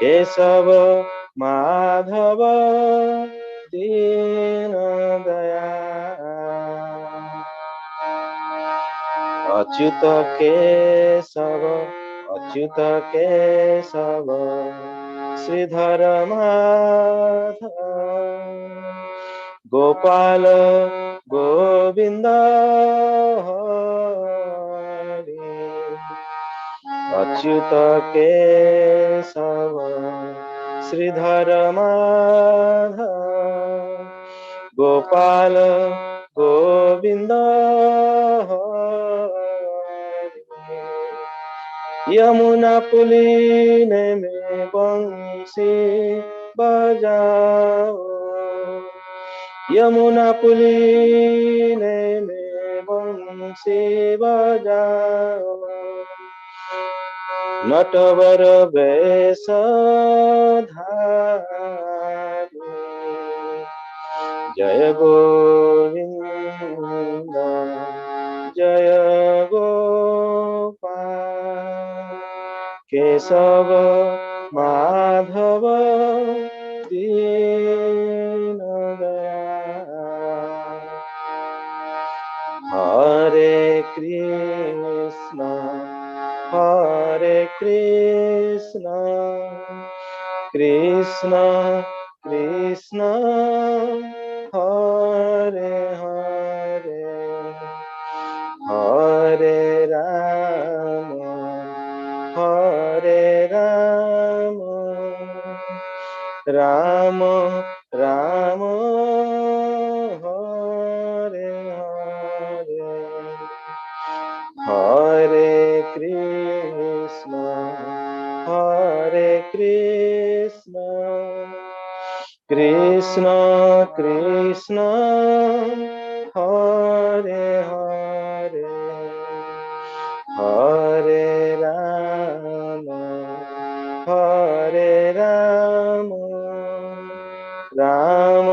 केशव माधव दीन दयाल अच्युत केशव श्रीधर माधव गोपाल गोविंद हरि अच्युत केशव श्रीधर माधव गोपाल गोविंद यमुना पुलीन में बंसी बजाओ यमुना पुलीन में बंसी बजाओ नटवर वेश धारी जय गोविंद जय गोपाल केशव माधव दीन दयाल हरे Krishna Krishna Krishna Hare Hare Hare Ram Ram Ram Hare Hare Hare Krishna Krishna Krishna Hare Hare Hare Ram Ram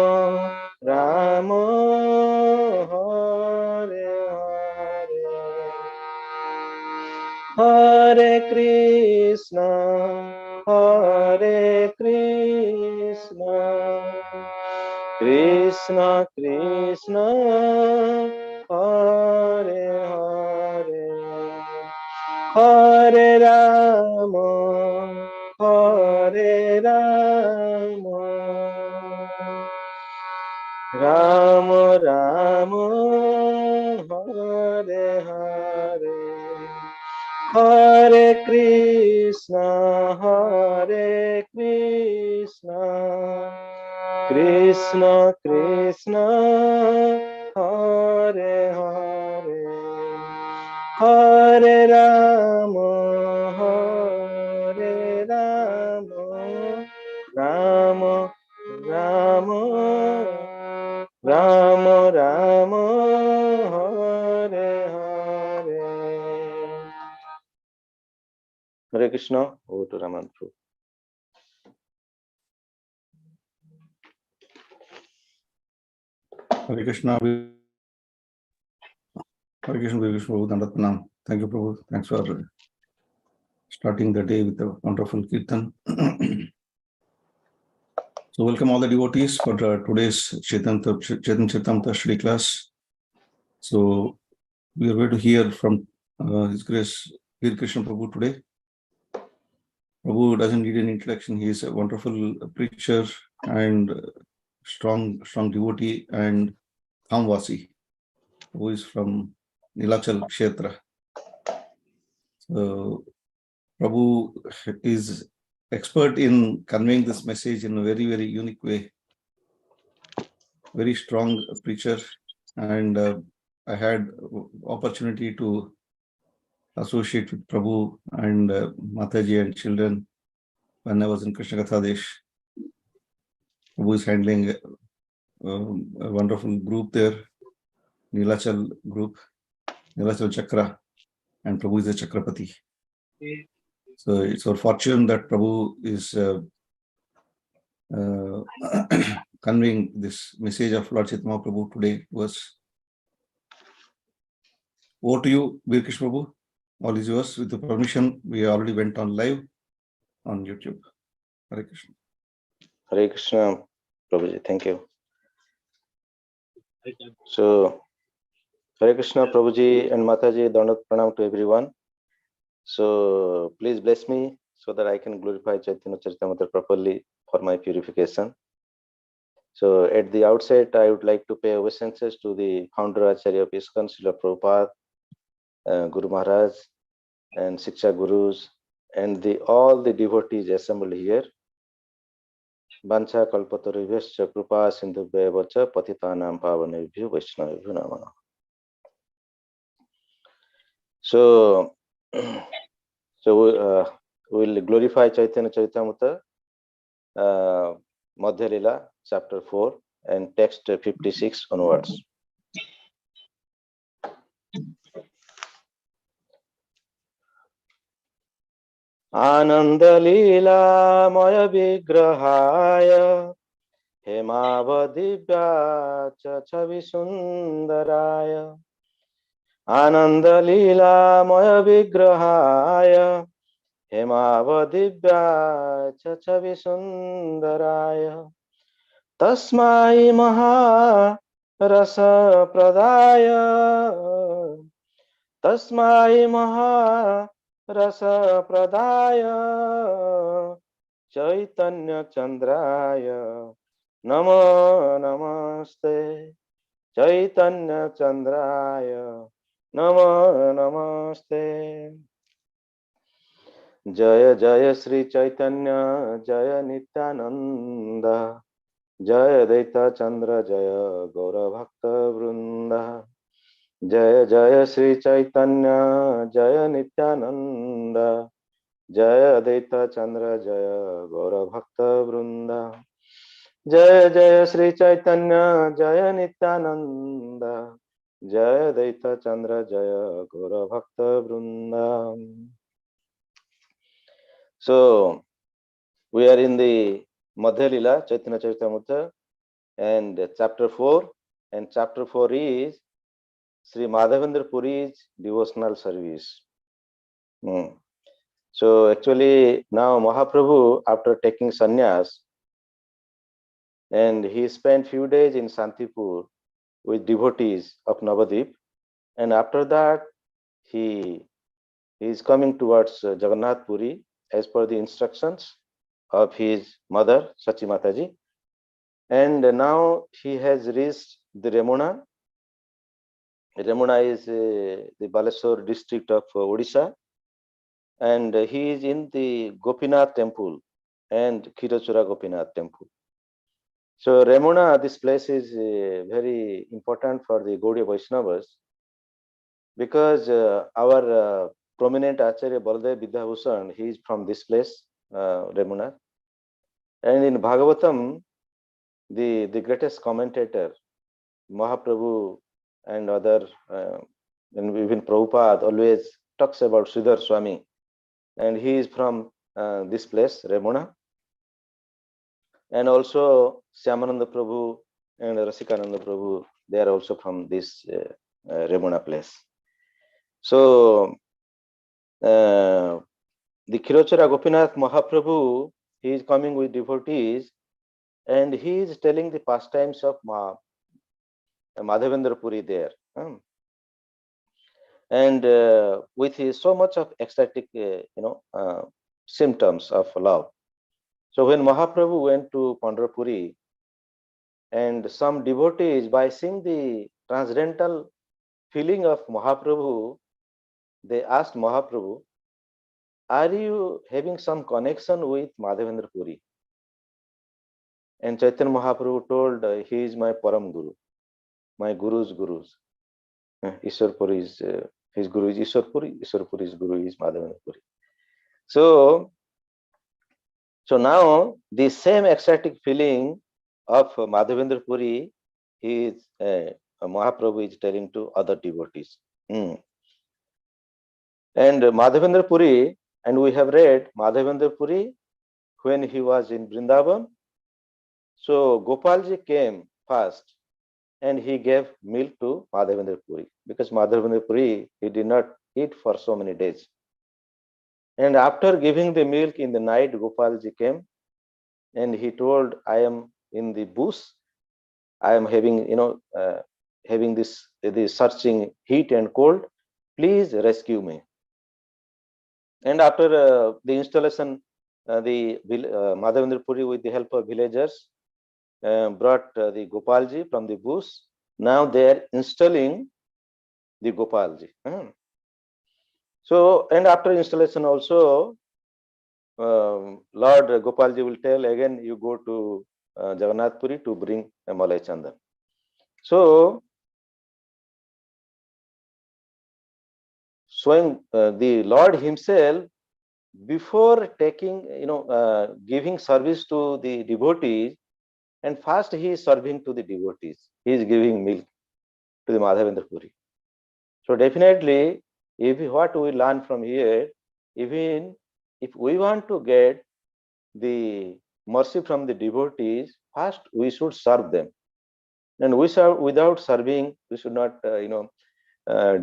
Ram Hare Hare Hare Krishna Krishna Krishna Hare Hare Hare Ram Ram Ram Hare Hare Hare Krishna Krishna Krishna Hare Hare Hare Ram Ram Ram Ram Ram Hare Hare Hare Krishna over to Raman Prabhu. Hare Krishna, Prabhu, Dandat Pranam. Thank you, Prabhu. Thanks for starting the day with a wonderful kirtan. So, welcome all the devotees for today's Chetan Charitamrita study class. So, we are going to hear from His Grace Hare Krishna Prabhu today. Prabhu doesn't need an introduction. He is a wonderful preacher and strong devotee and Thamvasi, who is from Nilachal Kshetra. So, Prabhu is expert in conveying this message in a very, very unique way. Very strong preacher, and I had opportunity to associate with Prabhu and Mataji and children when I was in Krishna Katha Desh. Prabhu is handling a wonderful group there, Nilachal group, Nilachal Chakra, and Prabhu is a Chakrapati. So it's our fortune that Prabhu is conveying this message of Lord Chaitanya Mahaprabhu today to us. Over to you, Veer Krishna Prabhu. all is yours. With the permission, we already went on live on YouTube. Hare Krishna. Hare Krishna, Prabhuji. Thank you. So, Hare Krishna, Prabhuji and Mataji, Dandat Pranam to everyone. So, please bless me so that I can glorify Chaitanya Charitamrita properly for my purification. So, at the outset, I would like to pay obeisances to the founder Acharya of ISKCON, Srila Prabhupada, Guru Maharaj, and Shiksha Gurus, and all the devotees assembled here. Vancha kalpatarubhyascha kripa sindhubhyo vacha patitanam pavanebhyo vaishnavebhyo namaha. So, we'll glorify Chaitanya Charitamrita, Madhya Lila, chapter 4, and text 56 onwards. Ananda Lila Maya Vigrahaya Hemavadivya Chachavi Sundaraya Ananda Lila Maya Vigrahaya Hemavadivya Chachavi Sundaraya Tasmai Maha Rasa Pradaya Tasmai Maha Rasa Pradaya Chaitanya Chandraya Namo Namaste Chaitanya Chandraya Namo Namaste Jaya Jaya Sri Chaitanya Jaya Nityananda Jaya Daita Chandra Jaya Gaura Bhakta Vrinda Jaya Jaya Sri Chaitanya Jaya Nityananda Jaya Daita Chandra Jaya Gaura Bhakta Vrinda Jaya Jaya Sri Chaitanya Jaya Nityananda Jaya Daita Chandra Jaya Gaura Bhakta Vrinda. So we are in the Madhya Lila Chaitanya Charitamrita and chapter 4, and chapter 4 is Sri Madhavendra Puri's devotional service. So actually now Mahaprabhu, after taking sannyas, and he spent few days in Santipur with devotees of Navadip, and after that he is coming towards Jagannath Puri as per the instructions of his mother Sachi Mataji, and now he has reached the Remuna. Remuna is the Baleswar district of Odisha, and he is in the Gopinath temple and Khirachura Gopinath temple. So Remuna, this place is very important for the Gaudiya Vaishnavas, because our prominent Acharya Baladev Vidyabhushan, he is from this place, Remuna. And in Bhagavatam, the greatest commentator, Mahaprabhu and other, and even Prabhupada always talks about Sridhar Swami, and he is from this place, Remuna. And also Syamananda Prabhu and Rasikananda Prabhu, they are also from this Remuna place. So the Khirachara Gopinath Mahaprabhu, he is coming with devotees, and he is telling the pastimes of Madhavendra Puri there. And with so much of ecstatic, symptoms of love. So when Mahaprabhu went to Pandharpuri, and some devotees, by seeing the transcendental feeling of Mahaprabhu, they asked Mahaprabhu, are you having some connection with Madhavendra Puri? And Chaitanya Mahaprabhu told, he is my Param Guru, my Guru's Gurus. Ishwar Puri is, his Guru is Ishwar Puri, Ishwar Puri's Guru is Madhavendra Puri. So now the same ecstatic feeling of Madhavendra Puri, Mahaprabhu is telling to other devotees. And Madhavendra Puri, and we have read Madhavendra Puri when he was in Vrindavan. So Gopalji came first, and he gave milk to Madhavendra Puri, because Madhavendra Puri, he did not eat for so many days. And after giving the milk in the night, Gopalji came and he told, I am in the bush. I am having, having this searching heat and cold. Please rescue me. And after the installation, Madhavendra Puri, with the help of villagers, brought the Gopalji from the bush. Now they are installing the Gopalji. So, and after installation also, Lord Gopalji will tell again, you go to Jagannath Puri to bring a Malai Chandan. So, showing the Lord himself, before taking, giving service to the devotees, and first he is serving to the devotees. He is giving milk to the Madhavendra Puri. So definitely, what we learn from here, even if we want to get the mercy from the devotees, first we should serve them. And we serve, without serving, we should not,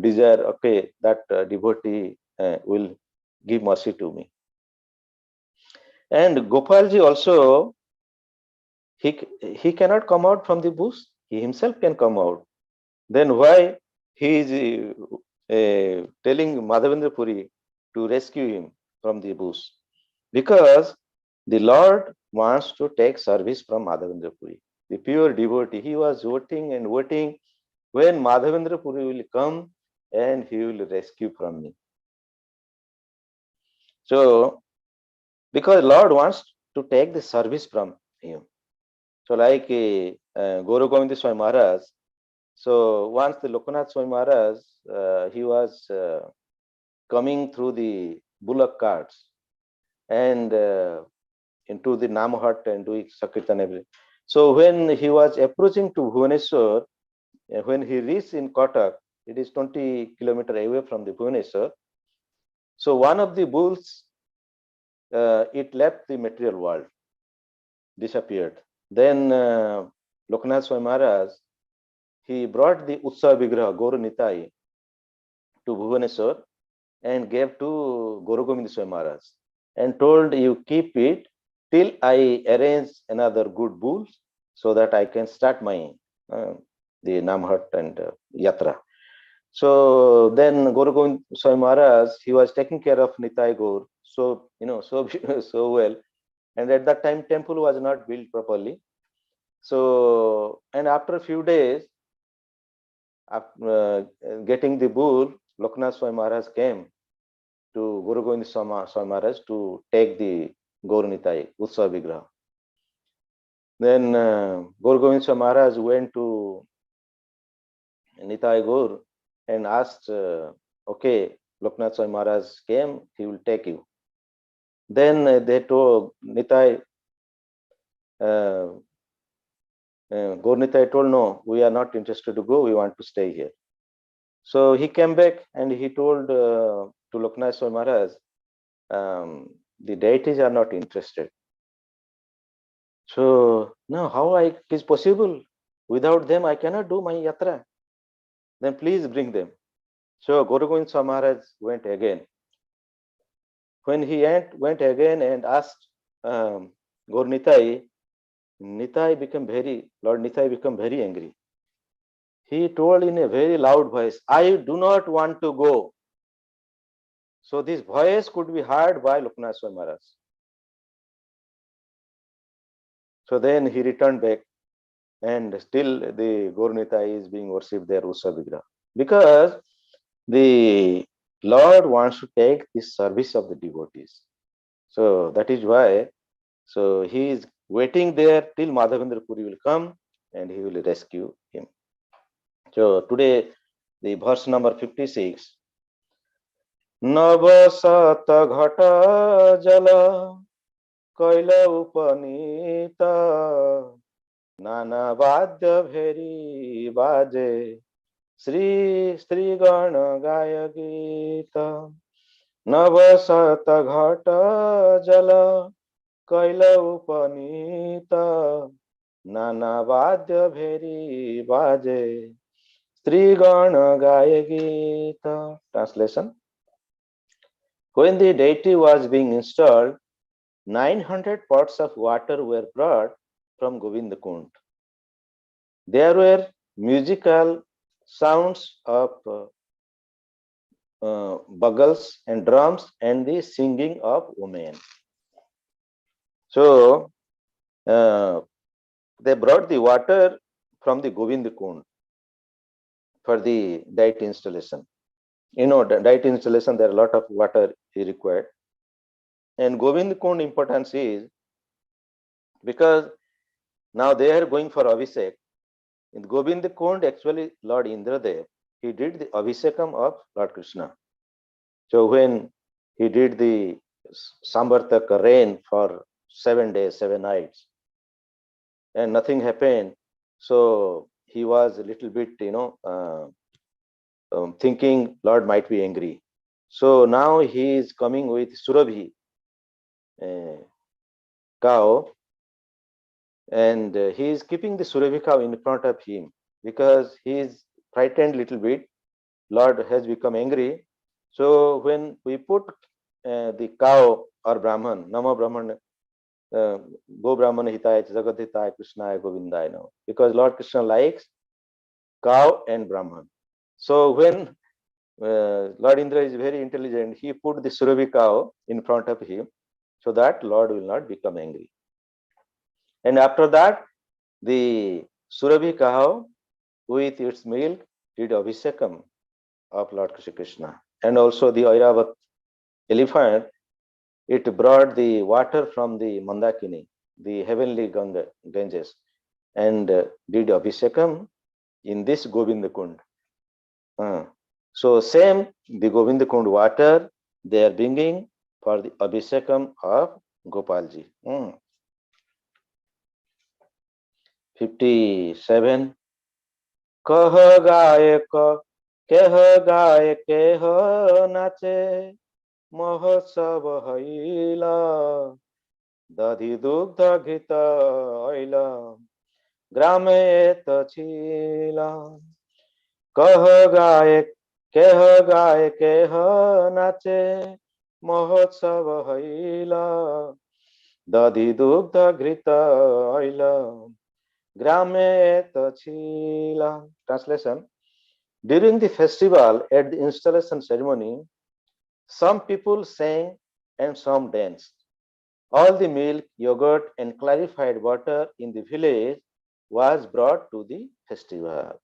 desire, okay, that devotee will give mercy to me. And Gopalji also, he cannot come out from the bush. He himself can come out. Then why he is telling Madhavendra Puri to rescue him from the bush? Because the Lord wants to take service from Madhavendra Puri, the pure devotee. He was waiting and waiting when Madhavendra Puri will come and he will rescue from me. So, because Lord wants to take the service from him. So, like Guru Govinda Swami Maharaj, so once the Lokanath Swami Maharaj, he was coming through the bullock carts and into the Nam hut and doing Sakirtan everything. So when he was approaching to Bhubaneswar, when he reached in Kotak, it is 20 kilometers away from the Bhubaneswar. So one of the bulls, it left the material world, disappeared. Then Lokanath Swami Maharaj, he brought the Utsav Vigraha, Gaura Nitai, to Bhubaneswar and gave to Guru Govinda Swami Maharaj and told, you keep it till I arrange another good bull so that I can start my the Namhat and Yatra. So then Guru Govinda Swami Maharaj, he was taking care of Nitai Gaur so so well, and at that time temple was not built properly. So, and after a few days, after getting the bull, Loknath Swami Maharaj came to Guru Govinda Swami Maharaj to take the Gaur Nitai, Utsav Vigraha. Then Guru Govinda Swami Maharaj went to Nitai Gaur and asked, okay, Loknath Swami Maharaj came, he will take you. Then they told Nitai, Gaur Nitai told, no, we are not interested to go, we want to stay here. So he came back and he told to Loknath Swami Maharaj, the deities are not interested. So now how it is possible? Without them, I cannot do my yatra. Then please bring them. So Guru Govinda Swami Maharaj went again. When he went again and asked Gaur Nitai, Lord Nitai became very angry. He told in a very loud voice, I do not want to go. So this voice could be heard by Loknath Swami Maharaj. So then he returned back, and still the Gaur Nitai is being worshipped there, Utsav Vigraha. Because the Lord wants to take the service of the devotees. So that is why, so he is waiting there till Madhavendra Puri will come and he will rescue him. So today, the verse number 56. Navasat ghata jala kaila upanita nana vadya bheri baje Sri Sri Gana Gaya Gita Navasata Ghata Jala Kaila Upanita Nana Vadya Bheri Baje Trigana Gaya Gita. Translation. When the deity was being installed, 900 pots of water were brought from Govinda Kund. There were musical sounds of bugles and drums and the singing of women. So they brought the water from the Govinda Kund for the deity installation. The deity installation, there are a lot of water required. And Govind Kund importance is because now they are going for Abhishek. In Govind Kund, actually, Lord Indradev, he did the Abhishekam of Lord Krishna. So when he did the Samvartaka rain for 7 days, 7 nights, and nothing happened, so he was a little bit, thinking Lord might be angry. So now he is coming with Surabhi cow, and he is keeping the Surabhi cow in front of him because he is frightened little bit. Lord has become angry. So when we put the cow or Brahman, Nama Brahman, Go Brahman Hitaya, Jagat Hitaya, Krishna Govindaya, now, because Lord Krishna likes cow and Brahman. So when Lord Indra is very intelligent, he put the Surabhi cow in front of him so that Lord will not become angry. And after that, the Surabhi cow with its milk did Abhishekam of Lord Krishna. And also the Airavat elephant, it brought the water from the Mandakini, the heavenly Ganges, and did Abhishekam in this Govinda Kund. So same, the Govinda Kund water they are bringing for the Abhishekam of Gopalji. 57. कह गायक केह गाय केह नाचे महोत्सव हईला दधि दुग्ध घृत ऐला ग्रामे तछीला कह गाय केह नाचे महोत्सव हईला दधि दुग्ध घृत ऐला Grame Tachila. Translation. During the festival at the installation ceremony, some people sang and some danced. All the milk, yogurt, and clarified water in the village was brought to the festival.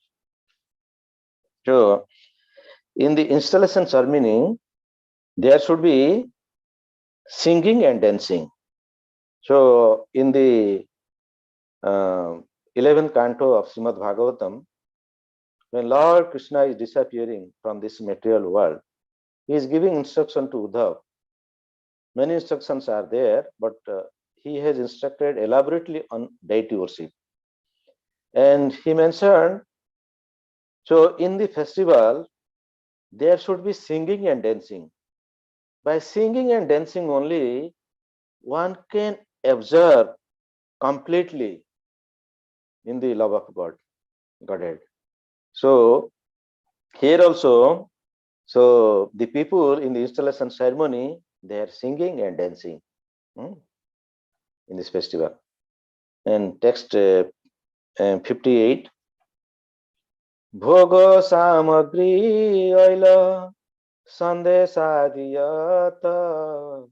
So, in the installation ceremony, there should be singing and dancing. So, in the 11th canto of Srimad Bhagavatam, when Lord Krishna is disappearing from this material world, he is giving instruction to Uddhav. Many instructions are there, but he has instructed elaborately on deity worship. And he mentioned, so in the festival, there should be singing and dancing. By singing and dancing only, one can observe completely in the love of Godhead. So here also, so the people in the installation ceremony, they are singing and dancing in this festival. And text 58. Bhogo samagri oila sandesadiyata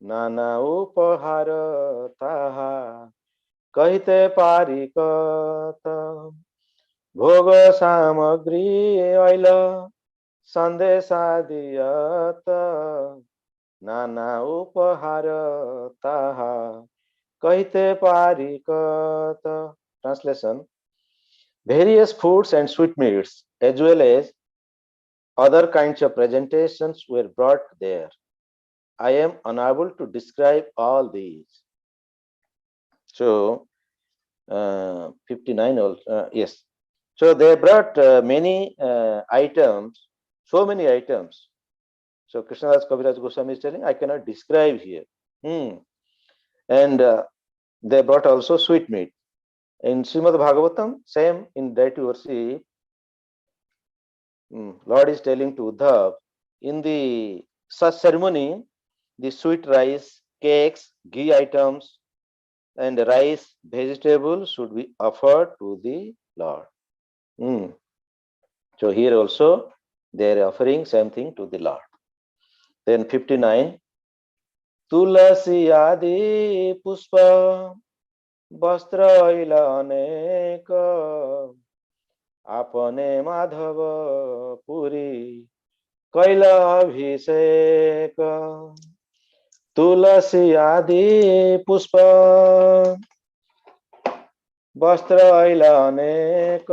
nana upahara taha kahite parikata. Bhogo samagri oila sandesadiyata nana upahara taha kahite parikata. Translation. Various foods and sweetmeats as well as other kinds of presentations were brought there. I am unable to describe all these. So 59 also, yes. So they brought many items, so many items. So Krishnadas Kaviraj Goswami is telling, I cannot describe here. And they brought also sweetmeat. In Srimad Bhagavatam, same in deity worship, Lord is telling to Uddhav, in the such ceremony, the sweet rice, cakes, ghee items, and rice, vegetables should be offered to the Lord. Mm. So here also they are offering same thing to the Lord. Then 59, Tulasi adi pushpa वस्त्र अनेक आपने माधव पुरी कैल अभिषेक तुलसी आदि पुष्प वस्त्र अनेक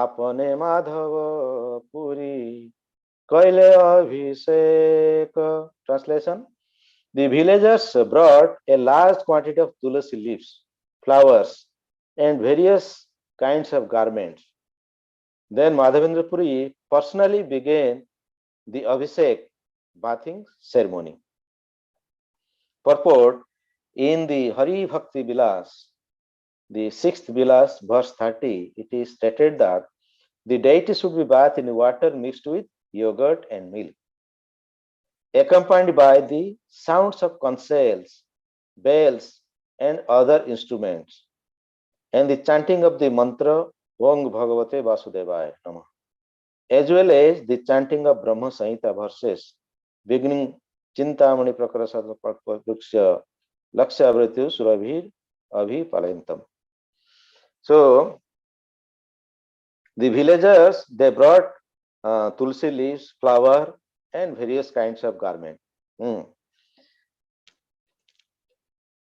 आपने माधव पुरी कैल अभिषेक. Translation: The villagers brought a large quantity of tulasi leaves, flowers, and various kinds of garments. Then Madhavendra Puri personally began the Abhishek bathing ceremony. Purport: in the Hari Bhakti Vilas, the sixth Vilas, verse 30, it is stated that the deity should be bathed in water mixed with yogurt and milk, accompanied by the sounds of conch shells, bells, and other instruments, and the chanting of the mantra Om Bhagavate Vasudevaya Namah, as well as the chanting of Brahma Samhita verses beginning Chintamani Prakarasada Praksha Laksha Avrityu Surabhir Abhi Palayantam. So the villagers, they brought tulsi leaves, flower, and various kinds of garment.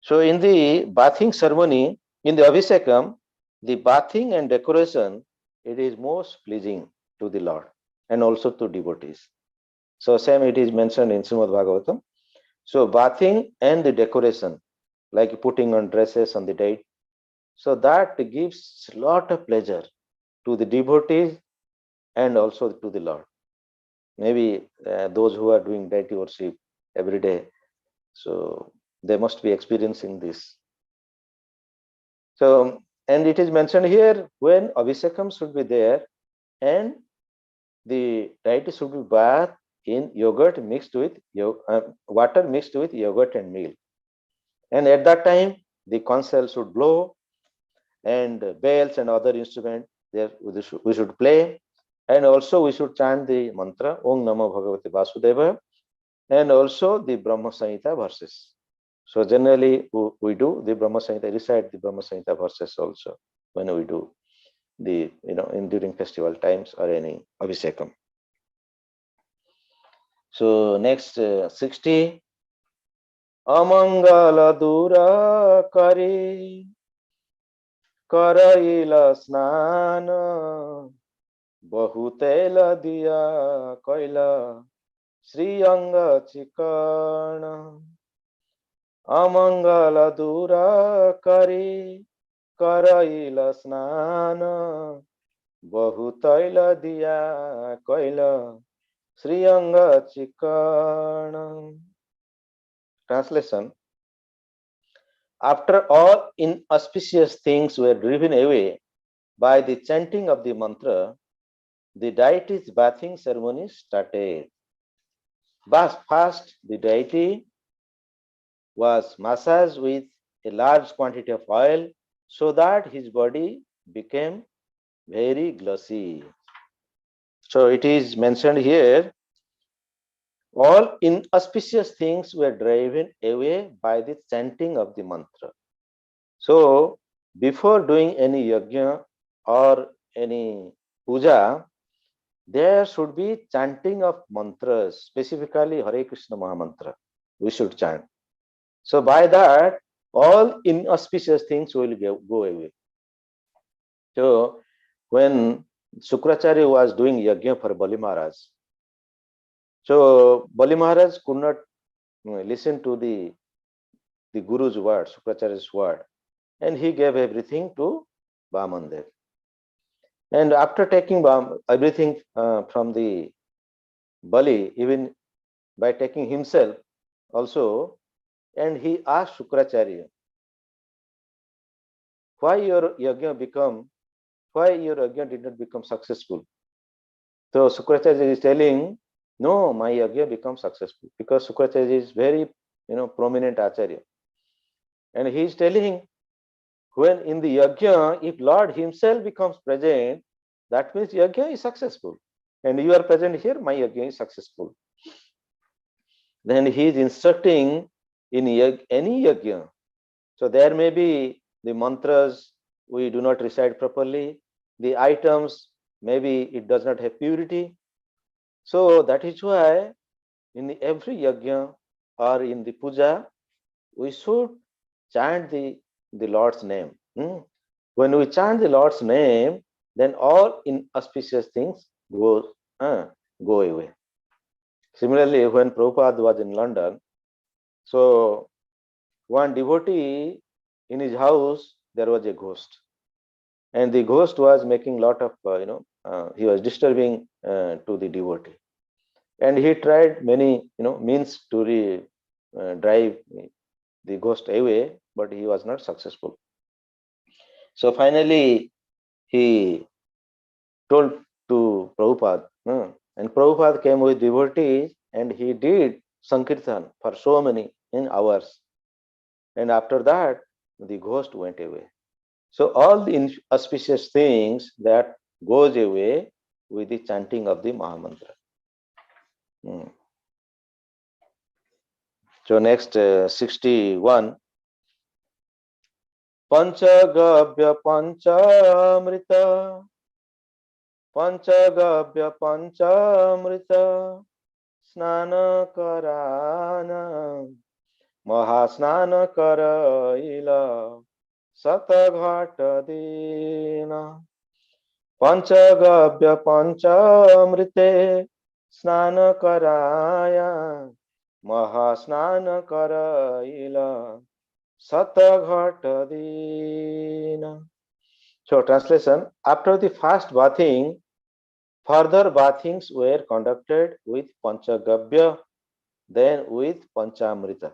So in the bathing ceremony, in the Abhishekam, the bathing and decoration, it is most pleasing to the Lord and also to devotees. So same it is mentioned in Srimad Bhagavatam. So bathing and the decoration, like putting on dresses on the date, so that gives a lot of pleasure to the devotees and also to the Lord. Maybe those who are doing deity worship every day, so they must be experiencing this. So, and it is mentioned here when Abhishekam should be there and the deity should be bathed in yogurt mixed with water mixed with yogurt and milk. And at that time, the conch shell should blow and bells and other instruments there we should play. And also we should chant the mantra Om Namo Bhagavate Vasudeva and also the Brahma Samhita verses. So generally we do the Brahma Samhita, recite the Brahma Samhita verses also when we do the, in during festival times or any Abhishekam. So next 60. Amangala dura kari कराइला स्नान बहुतेल दिया कैला श्री अंग chicken अमंगल दूर करी कराइला स्नान बहुतैल दिया कैला श्री अंग chicken. Translation: After all inauspicious things were driven away by the chanting of the mantra, the deity's bathing ceremony started. First, the deity was massaged with a large quantity of oil so that his body became very glossy. So it is mentioned here, all inauspicious things were driven away by the chanting of the mantra. So before doing any yajna or any puja, there should be chanting of mantras, specifically Hare Krishna Mahamantra. We should chant. So by that, all inauspicious things will go away. So when Sukracharya was doing yajna for Bali Maharaj, so Bali Maharaj could not listen to the Guru's word, Sukracharya's word, and he gave everything to Vamandev. And after taking everything from the Bali, even by taking himself also, and he asked Shukracharya, why your yajna did not become successful? So Sukracharya is telling, no, my yajna becomes successful because Sukracharya is very, prominent acharya. And he is telling, when in the yajna, if Lord himself becomes present, that means yajna is successful. And you are present here, my yajna is successful. Then he is instructing in any yajna. So there may be the mantras we do not recite properly, the items maybe it does not have purity. So that is why in every yajna or in the puja, we should chant the Lord's name. When we chant the Lord's name, then all inauspicious things go away. Similarly, when Prabhupada was in London, so one devotee in his house, there was a ghost. And the ghost was making lot of, he was disturbing to the devotee. And he tried many, means to drive the ghost away, but he was not successful. So finally, he told to Prabhupada, and Prabhupada came with devotees and he did Sankirtan for so many hours. And after that, the ghost went away. So all the inauspicious things that goes away with the chanting of the Mahamantra. So next 61. Panchagabhya Panchamrita Panchagabhya Panchamrita Snana Karana Mahasnana Karaila Sataghat Dina Panchagabhya Panchamrite Snana Karaya Mahasnana Karaila Sataghat Dina. So translation, after the first bathing, further bathings were conducted with Panchagabhya, then with Panchamrita.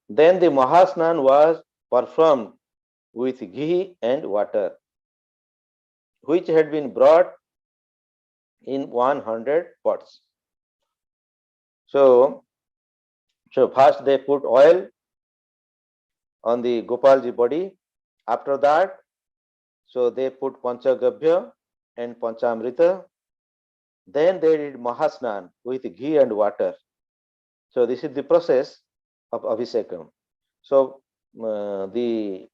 Then the Mahasnan was performed with ghee and water, which had been brought in 100 pots. So first they put oil on the Gopalji body. After that, so they put Panchagabhya and Panchamrita. Then they did Mahasnan with ghee and water. So this is the process of Abhishekam. So the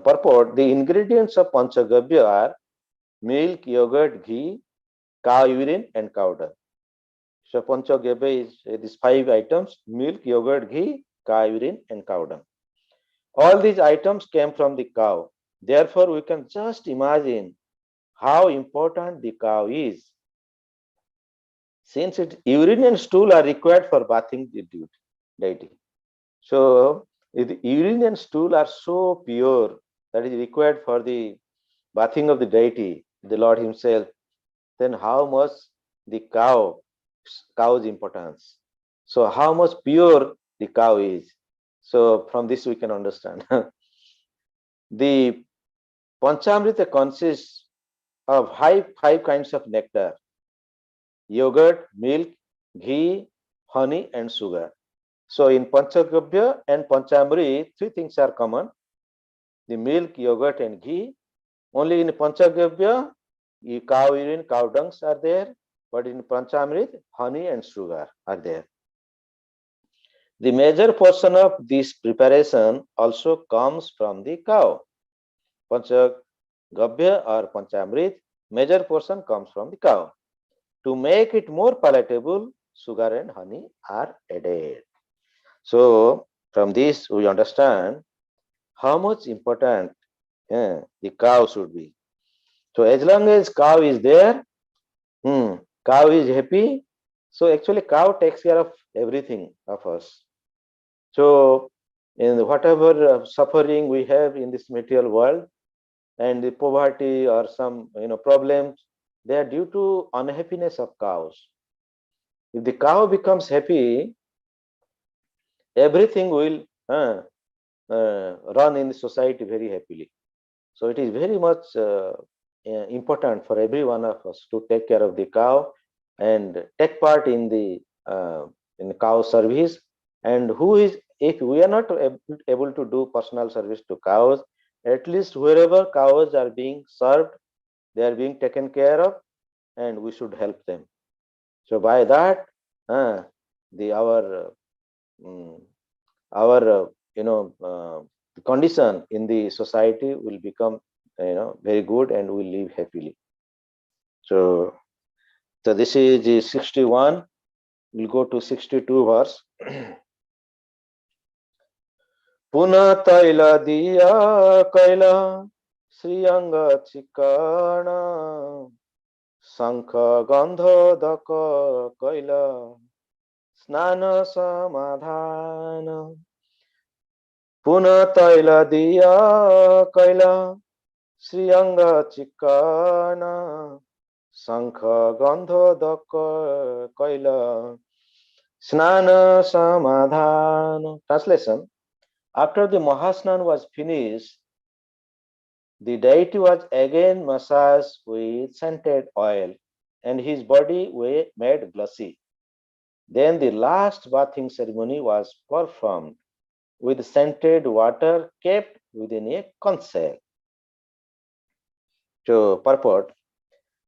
purport, the ingredients of Panchagabhya are milk, yogurt, ghee, cow urine and cow dung. So Panchagabhya is these 5 items: milk, yogurt, ghee, cow urine and cow dung. All these items came from the cow. Therefore, we can just imagine how important the cow is, since its urine and stool are required for bathing the deity. So the urine and stool are so pure that is required for the bathing of the deity, the Lord himself. Then how much the cow's importance. So how much pure the cow is. So from this we can understand. The Panchamrita consists of five kinds of nectar: yogurt, milk, ghee, honey, and sugar. So in Panchagabhya and Panchamrit, 3 things are common: the milk, yogurt, and ghee. Only in Panchagabhya, cow urine, cow dungs are there, but in Panchamrit, honey and sugar are there. The major portion of this preparation also comes from the cow. Panchagabhya or Panchamrit, major portion comes from the cow. To make it more palatable, sugar and honey are added. So from this we understand how much important the cow should be. So as long as cow is there, cow is happy. So actually cow takes care of everything of us. So in whatever suffering we have in this material world and the poverty or some problems, they are due to unhappiness of cows. If the cow becomes happy, everything will run in the society very happily. So it is very much important for every one of us to take care of the cow and take part in the cow service. And who is, if we are not able to do personal service to cows, at least wherever cows are being served, they are being taken care of, and we should help them. So by that, the mm, our condition in the society will become very good, and we live happily. So this is 61. We'll go to 62 verse. पुनः तैल दिया कैला श्रीअंग चिकण शंख गंधोदक कैल स्नान समाधान पुनः तैल दिया कैला श्रीअंग चिकण शंख गंधोदक कैल स्नान समाधान. Translation: after the Mahasnan was finished, the deity was again massaged with scented oil, and his body was made glossy. Then the last bathing ceremony was performed with scented water kept within a conch shell. So, purport: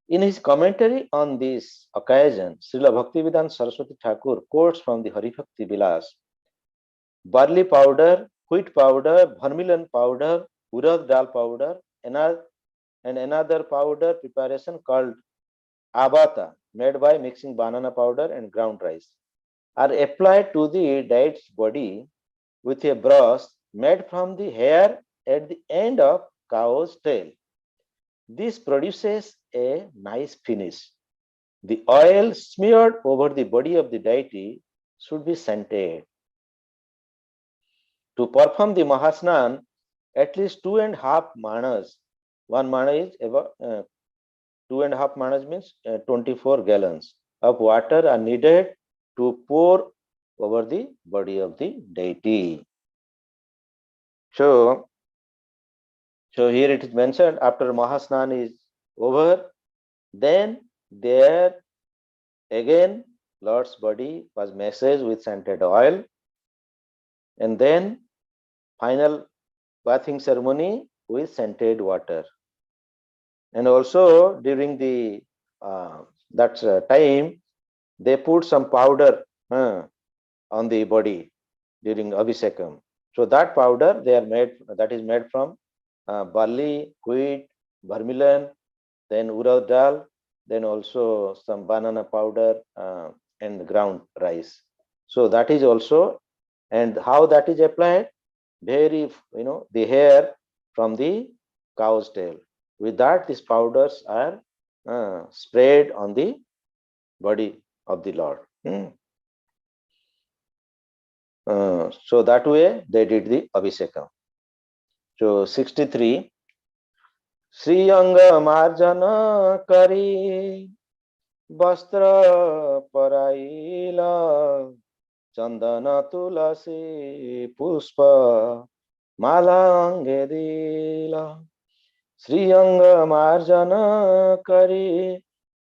in his commentary on this occasion, Srila Bhaktivedanta Saraswati Thakur quotes from the Haribhakti Vilas: barley powder, wheat powder, vermilion powder, urad dal powder, and another powder preparation called abata, made by mixing banana powder and ground rice, are applied to the deity's body with a brush made from the hair at the end of cow's tail. This produces a nice finish. The oil smeared over the body of the deity should be scented. To perform the Mahasnan, at least 2.5 manas. One mana is about 2.5 manas means 24 gallons of water are needed to pour over the body of the deity. So here it is mentioned, after Mahasnan is over, then there again Lord's body was massaged with scented oil, and then final bathing ceremony with scented water. And also during the time, they put some powder on the body during Abhishekam. So that powder that is made from barley, wheat, vermilion, then urad dal, then also some banana powder and ground rice. So that is also, and how that is applied? Very, the hair from the cow's tail. With that, these powders are sprayed on the body of the Lord. So that way they did the Abhishekam. So 63. Sri Anga Marjana Kari Vastra Paraila Chandana Tulasi Puspa Mala Angedila Sri Anga Marjana Kari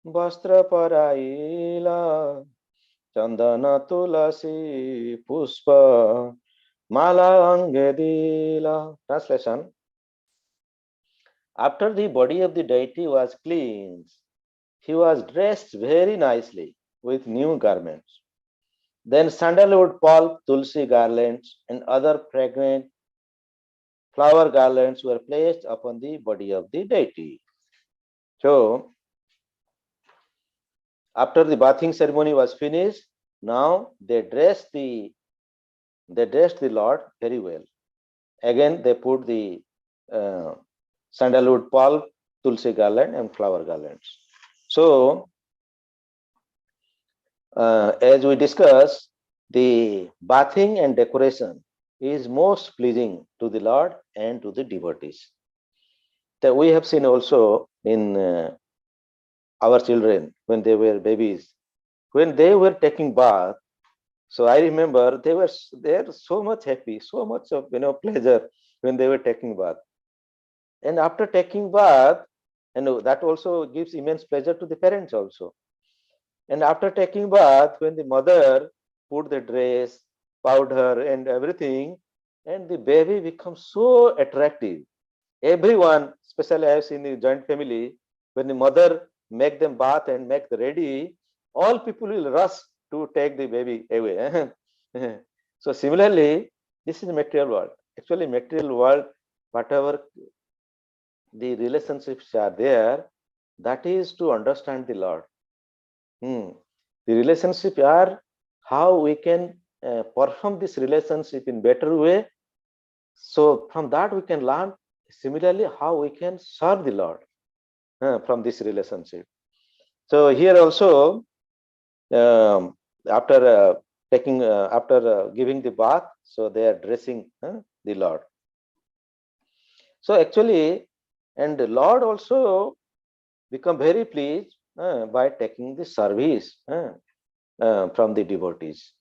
Vastra Paraila Chandana Tulasi Puspa Mala Angedila. Translation: after the body of the deity was cleansed, he was dressed very nicely with new garments. Then sandalwood pulp, tulsi garlands, and other fragrant flower garlands were placed upon the body of the deity. So, after the bathing ceremony was finished, now they dressed the Lord very well. Again, they put the sandalwood pulp, tulsi garland, and flower garlands. So, as we discussed, the bathing and decoration is most pleasing to the Lord and to the devotees. That we have seen also in our children when they were babies, when they were taking bath. So I remember they were so much happy, so much of pleasure when they were taking bath. And after taking bath, and that also gives immense pleasure to the parents also. And after taking bath, when the mother put the dress, powder, and everything, and the baby becomes so attractive. Everyone, especially I have seen the joint family, when the mother make them bath and make the ready, all people will rush to take the baby away. So similarly, this is material world. Actually, material world, whatever the relationships are there, that is to understand the Lord. Hmm. The relationship are how we can perform this relationship in better way. So from that we can learn similarly how we can serve the Lord from this relationship. So here also, after taking after giving the bath, so they are dressing the Lord. So actually, and the Lord also become very pleased by taking the service from the devotees.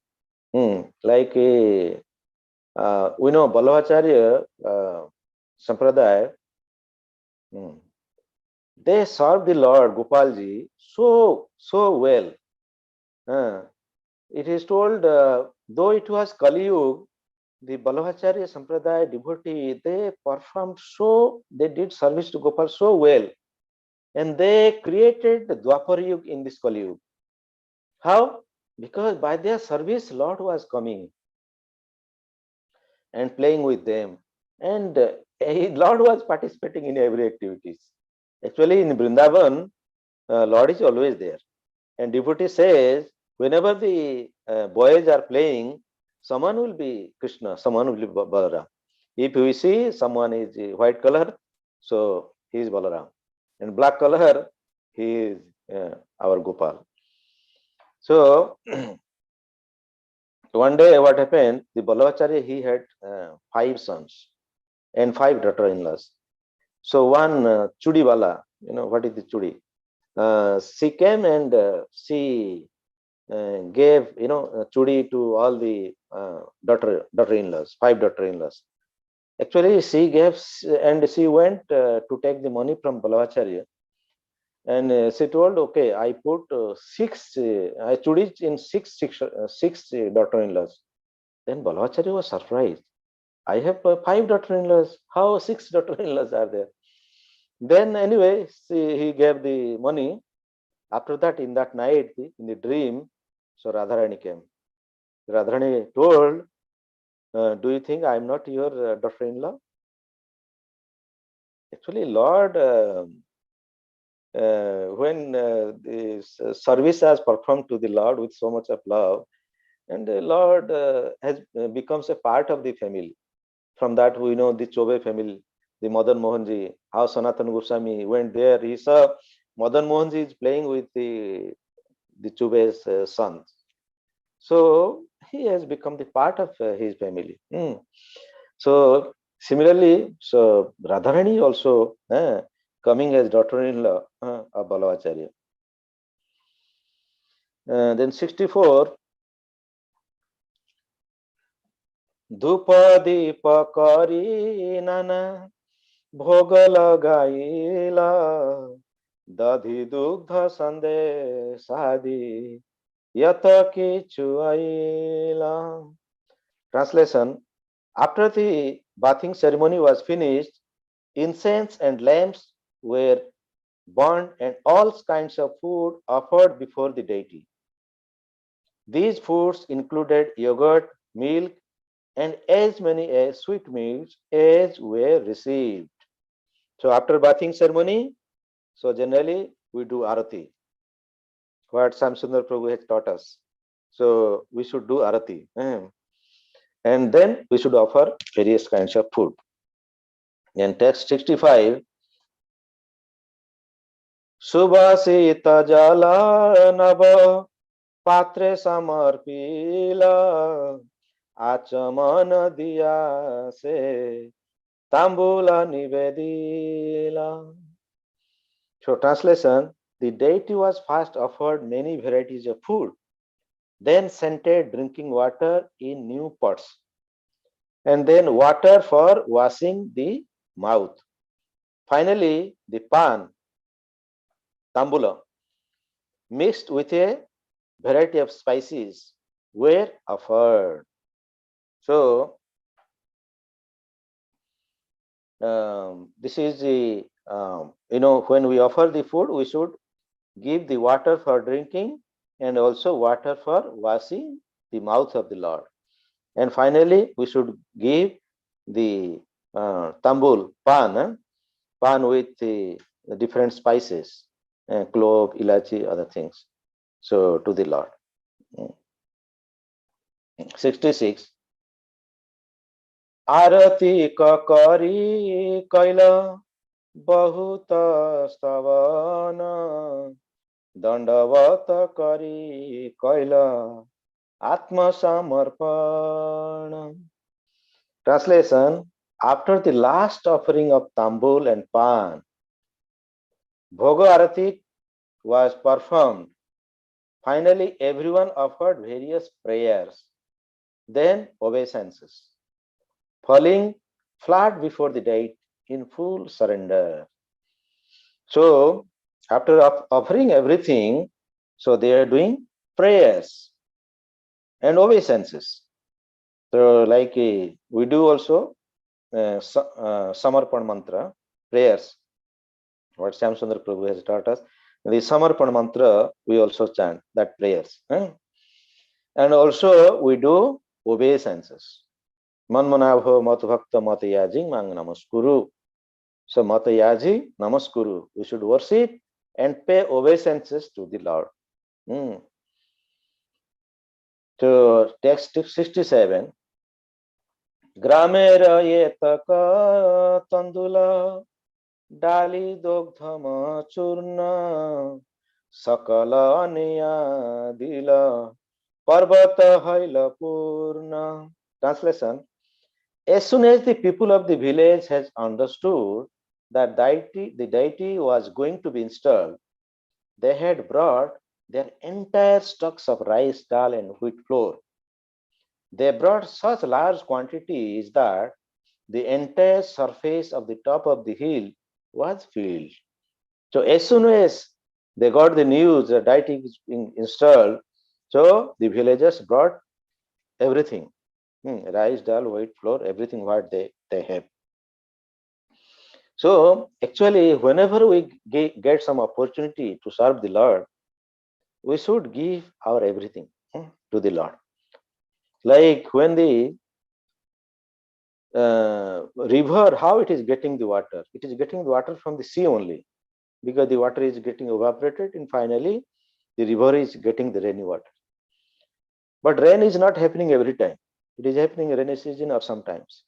Like we know Ballavacharya Sampradaya, they serve the Lord Gopalji so well. Uh, it is told, though it was Kali Yuga, the Ballavacharya Sampradaya devotee, they did service to Gopal so well, and they created the Dwapar Yuga in this Kali Yuga. How? Because by their service, Lord was coming and playing with them, and Lord was participating in every activities. Actually, in Vrindavan, Lord is always there. And devotee says, whenever the boys are playing, someone will be Krishna, someone will be Balaram. If we see someone is white color, so he is Balaram. And black color, he is our Gopal. So one day what happened, the Ballavacharya, he had 5 sons and 5 daughter-in-laws. So one Chudiwala, what is the Chudi? She came and she gave chudi to all the daughter-in-laws, 5 daughter-in-laws. Actually, she gave and she went to take the money from Ballavacharya, and she told, "Okay, I put I chudi in six daughter-in-laws." Then Ballavacharya was surprised. I have 5 daughter-in-laws. How 6 daughter-in-laws are there? Then anyway, he gave the money. After that, in that night, in the dream, so Radharani came. Radharani told, do you think I am not your daughter-in-law? Actually, Lord, when the service has performed to the Lord with so much of love, and the Lord has becomes a part of the family. From that, we know the Chobe family, the Madan Mohanji, how Sanatana Goswami went there. He saw Madan Mohanji is playing with the Chobe's sons. So he has become the part of his family. So similarly, so Radharani also coming as daughter-in-law of Ballavacharya. Then 64, Dhupa Deepa Kari Nana Bhoga Lagaila Dadhi Dugdha Sande Sadi Yata Kichuaila. Translation: after the bathing ceremony was finished, incense and lamps were burned and all kinds of food offered before the deity. These foods included yogurt, milk, and as many as sweetmeats as were received. So after bathing ceremony, so generally we do arati, what Samsundar Prabhu has taught us. So we should do arati. And then we should offer various kinds of food. In text 65, Subhasita Jala Nava Patre Samarpila Achamana Diya Se Tambula Nivedila. So translation, the deity was first offered many varieties of food, then scented drinking water in new pots, and then water for washing the mouth. Finally, the pan, tambula mixed with a variety of spices were offered. So this is the when we offer the food, we should give the water for drinking and also water for washing the mouth of the Lord. And finally, we should give the tambul, pan with the different spices, clove, ilachi, other things. So to the Lord. 66. आरती करी कैल बहुत स्तवन दंडवत करी कैल आत्मसमर्पण. Translation: after the last offering of tambul and pan, Bhoga Arati was performed. Finally, everyone offered various prayers, then obeisances, falling flat before the deity in full surrender. So, after offering everything, so they are doing prayers and obeisances. So, like we do also Samarpan mantra, prayers, what Shyamsundar Prabhu has taught us. The Samarpan mantra, we also chant that prayers. And also we do obeisances. Manmanabho Matabhakta Matayaji Mang Namaskuru. So Matayaji Namaskuru. We should worship and pay obeisances to the Lord. So text 67. Gramer yetaka tandula डाली दोग्धम चूर्ण सकल अनिया दिल पर्वत hell पूर्ण. Translation: as soon as the people of the village has understood that the deity was going to be installed, they had brought their entire stocks of rice, dal and wheat flour. They brought such large quantities that the entire surface of the top of the hill was filled. So as soon as they got the news that deity is being installed, so the villagers brought everything, rice, dal, wheat, flour, everything what they have. So actually, whenever we get some opportunity to serve the Lord, we should give our everything to the Lord. Like when the river, how it is getting the water? It is getting the water from the sea only, because the water is getting evaporated and finally the river is getting the rainy water. But rain is not happening every time. It is happening in rainy season or sometimes.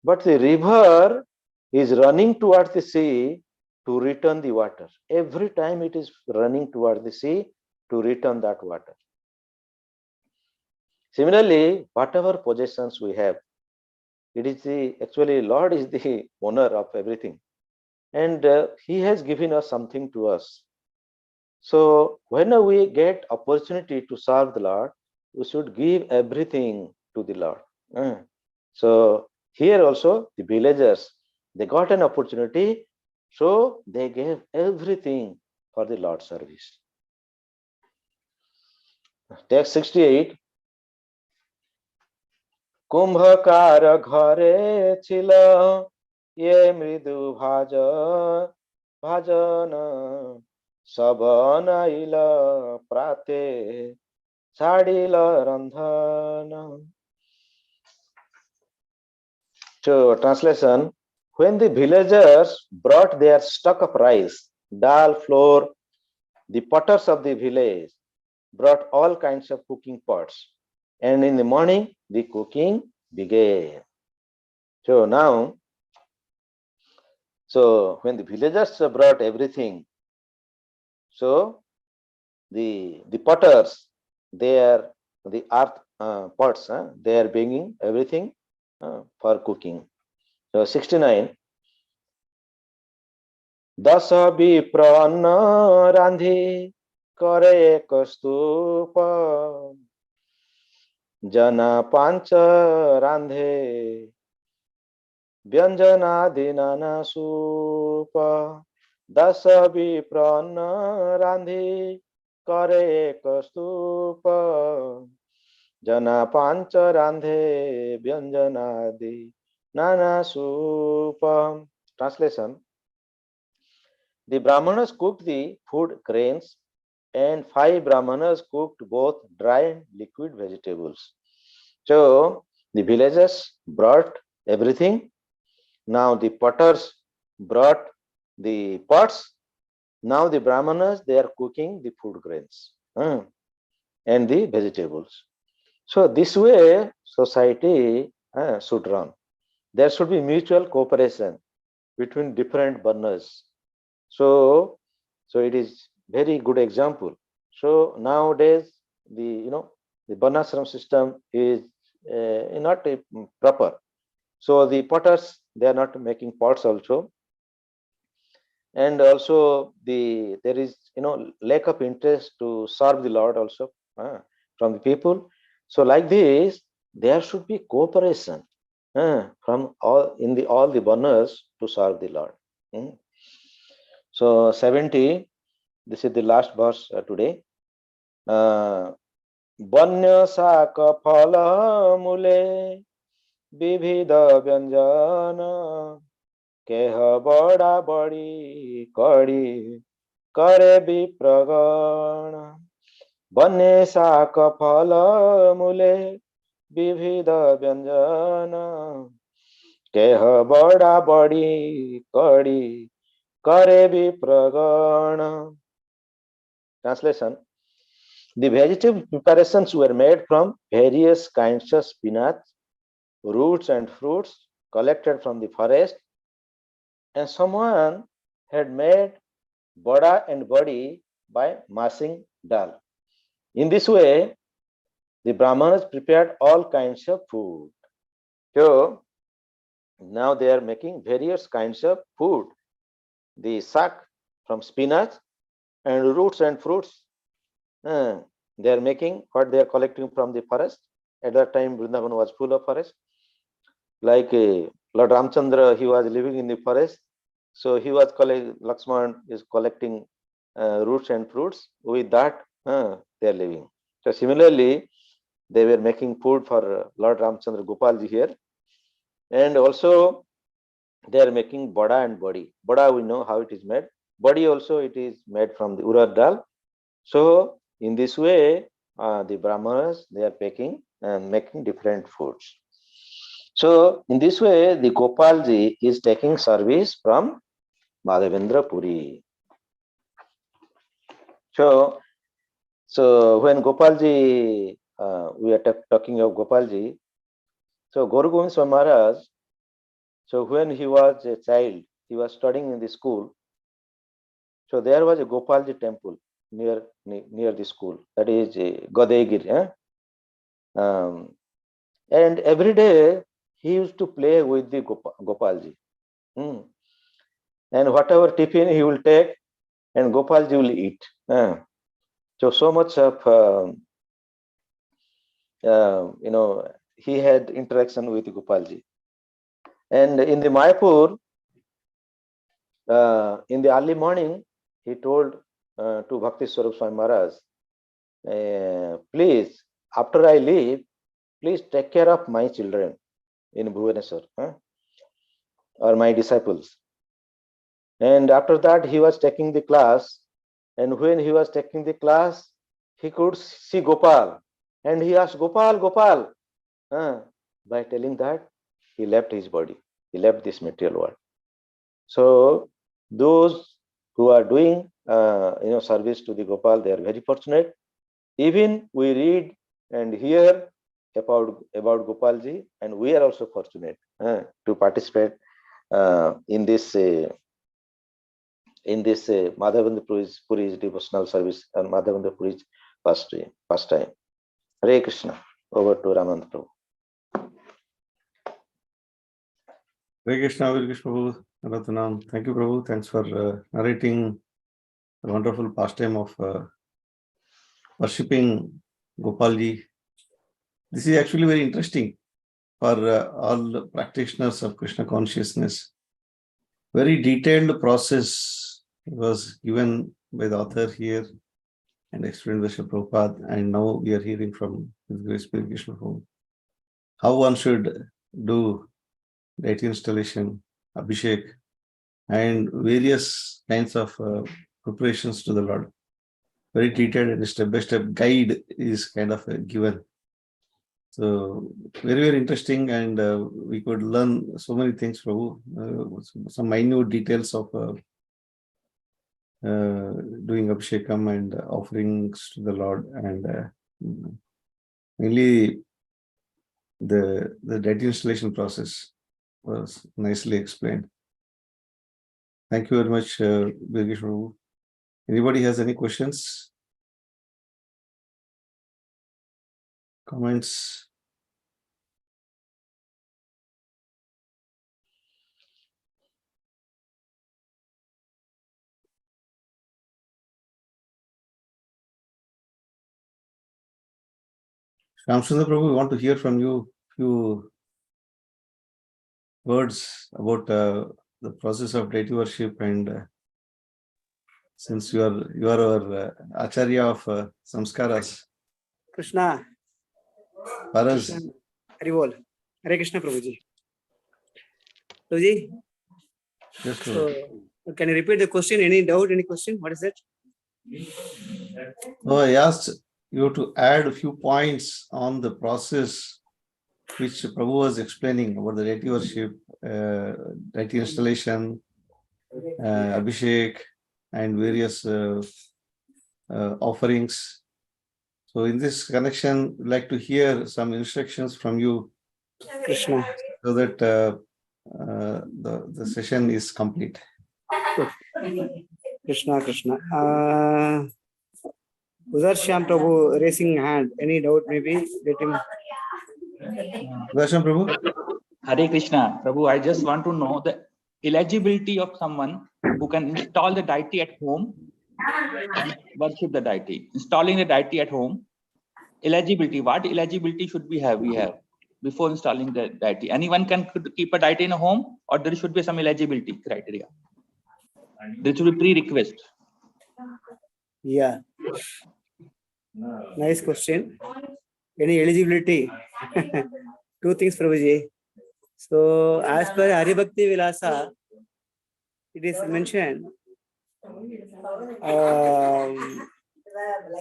But the river is running towards the sea to return the water. Every time it is running towards the sea to return that water. Similarly, whatever possessions we have, it is actually Lord is the owner of everything. And he has given us something to us. So when we get opportunity to serve the Lord, we should give everything to the Lord. So here also the villagers, they got an opportunity, so they gave everything for the Lord's service. Text 68. Kumbhkar घरे छिल ये मृदु भाजन सब Nile प्राते छाडिल रंधन. So translation: when the villagers brought their stock of rice, dal, flour, the potters of the village brought all kinds of cooking pots, and in the morning the cooking began. So now, so when the villagers brought everything, so the potters, they are the earth pots, they are bringing everything for cooking. So 69. Dasa विप्र अन्न रांधि करे एक स्तूप जना पांच रांधे व्यंजनादि नाना soup. Dasa viprana randhi kare ek stupa jana pancha randhe vyanjanadi nana supa. Translation: the Brahmanas cooked the food grains, and 5 Brahmanas cooked both dry and liquid vegetables. So the villagers brought everything. Now the potters brought the pots. Now the Brahmanas, they are cooking the food grains and the vegetables. So this way society should run. There should be mutual cooperation between different burners. So it is very good example. So nowadays the Varnashram system is not proper. So the potters, they are not making pots also, and also there is lack of interest to serve the Lord also from the people. So like this, there should be cooperation from all the burners to serve the Lord. Mm. So 70, this is the last verse today. Vanya saka phala mule vividha vyanjana keha bada badi kadi kare vipragana. Vanya saka phala mule vividha vyanjana keha bada badi kadi kare vipragana. Translation: the vegetable preparations were made from various kinds of spinach, roots and fruits collected from the forest, and someone had made bada and badi by mashing dal. In this way, the Brahmanas prepared all kinds of food. So now they are making various kinds of food. The sack from spinach and roots and fruits. They are making what they are collecting from the forest. At that time, Vrindavan was full of forest. Like Lord Ramchandra, he was living in the forest. So he was Lakshman is collecting roots and fruits. With that, they are living. So similarly, they were making food for Lord Ramchandra Gopalji here. And also, they are making bada and badi. Bada, we know how it is made. Badi also, it is made from the urad dal. So in this way, the Brahmanas, they are picking and making different foods. So in this way, the Gopalji is taking service from Madhavendra Puri. So when Gopalji, we are talking of Gopalji. So Guru Govind Swami Maharaj, so when he was a child, he was studying in the school. So there was a Gopalji temple near the school. That is Gadegiri. And every day he used to play with the Gopalji. And whatever tiffin he will take, and Gopalji will eat. So much of he had interaction with Gopalji. And in the Mayapur, in the early morning, he told to Bhakti Swarup Swami Maharaj, please, after I leave, please take care of my children in Bhubaneswar, or my disciples. And after that, he was taking the class. And when he was taking the class, he could see Gopal. And he asked, Gopal, Gopal. By telling that, he left his body. He left this material world. So those who are doing service to the Gopal, they are very fortunate. Even we read and hear about Gopalji, and we are also fortunate to participate in this Madhavendra Puri's devotional service and Madhavendra Puri's pastime. Hare Krishna. Over to Ramanand Prabhu. Hare Krishna, Hare Krishna, Prabhu. Ratanam. Thank you, Prabhu. Thanks for narrating the wonderful pastime of worshipping Gopalji. This is actually very interesting for all practitioners of Krishna consciousness. Very detailed process It was given by the author here and explained by Srila Prabhupada, and now we are hearing from His Grace Spirit Krishna how one should do deity installation, abhishek, and various kinds of preparations to the Lord. Very detailed and step-by-step guide is kind of given. So very, very interesting, and we could learn so many things, Prabhu. Some minute details of doing abhishekam and offerings to the Lord, and mainly the deity installation process was nicely explained. Thank you very much, Birgesh Prabhu. Anybody has any questions, comments? Shamsundar Prabhu, we want to hear from you few words about the process of deity worship, and since you are our acharya of samskaras. Krishna. Paras. Haribol. Hare Krishna Prabhuji. Prabhuji. Yes, So, can you repeat the question? Any doubt? Any question? What is it? No, I asked you to add a few points on the process which Prabhu was explaining about the deity worship, deity installation, abhishek, and various offerings. So in this connection, I'd like to hear some instructions from you, Krishna, so that the session is complete. Krishna. Udarsham Prabhu raising hand. Any doubt? Maybe let him. Darshan Prabhu. Hare Krishna. Prabhu, I just want to know the eligibility of someone who can install the deity at home and worship the deity. Installing the deity at home, eligibility. What eligibility should we have? Before installing the deity. Anyone can keep a deity in a home, or there should be some eligibility criteria? There should be pre-request. Yeah. Nice question. Any eligibility? Two things, Prabhuji. So, as per Haribhakti Vilasa, it is mentioned